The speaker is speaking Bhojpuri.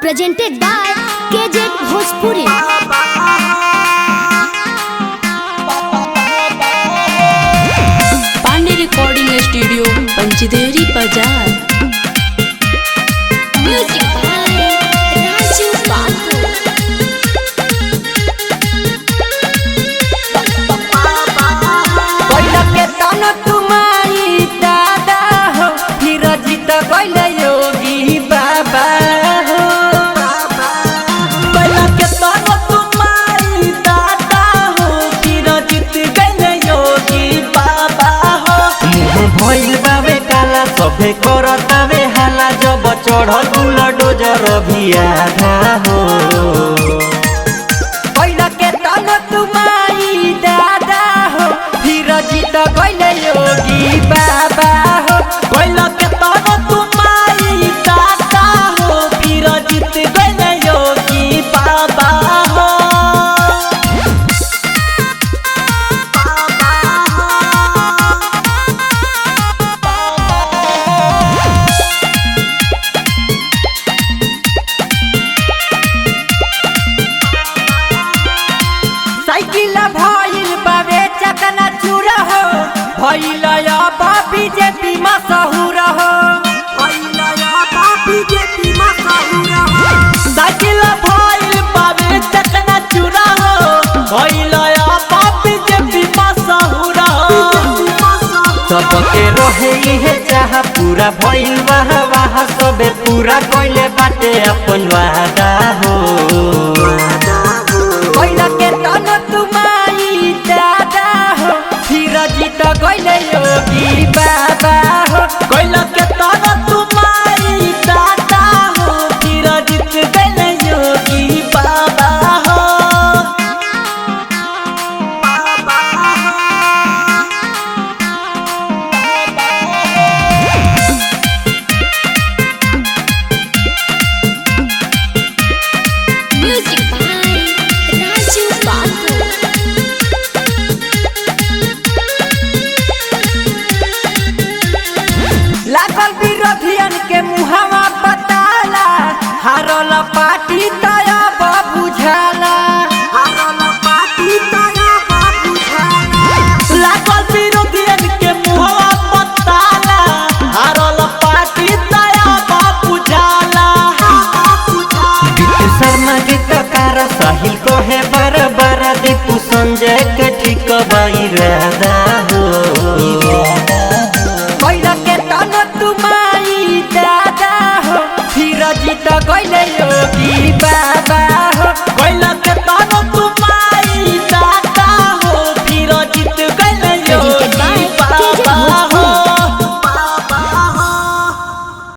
presented by KZ Bhojpuri। Pandey recording studio Panchdevari बाजार। म्यूजिक बाय राजू बाबू। कोइला के तन तुम्हारी दादा हो, फिर जीत कोइला योगी बाबा हो। कोइला के तन तुम्हारी दादा हो, फिर जीत कोइला योगी बाबा हो। मुँह भइल बावे काला सभे करतावे हाला, जब चढ़ल बुलडोजर भी आधा हो। कोइला के तन तुम्हारी दादा हो, फिर जीत कोइला योगी बाबा हो। कोइला के तन तुम्हारी दादा हो, फिर जीत कोइला योगी बाबा हो। साइकिल भइल बावे चकना चूर हो, भइल अब बीजेपी मशहूर हो। साइकिल भइल बावे चकना चूर हो, भइल अब बीजेपी मशहूर हो। सबके रहे इहे चाह पूरा भइल वाह वाह, सबे पूरा कइले बाटे अपन वादा हो। कोइला के तन तुम्हारी दादा हो, फिर जीत कोइला योगी बाबा हो। कोइला के तन तुम्हारी दादा हो, फिर जीत कोइला योगी बाबा हो। म्यूजिक बाय राजू बाबू। लागल विरोधियन के मुहावा बताला, हारल पार्टी तया बुझाला। लागल विरोधियन के मुहावा बताला, हारल पार्टी तया बुझाला। बिट्टू शर्मा गीतकार साहिल को है बार बार, दीपू संजय के ठीक बाइरादा हो। कोइला के तन तुम्हारी दादा हो, फिर जीत कोइला योगी बाबा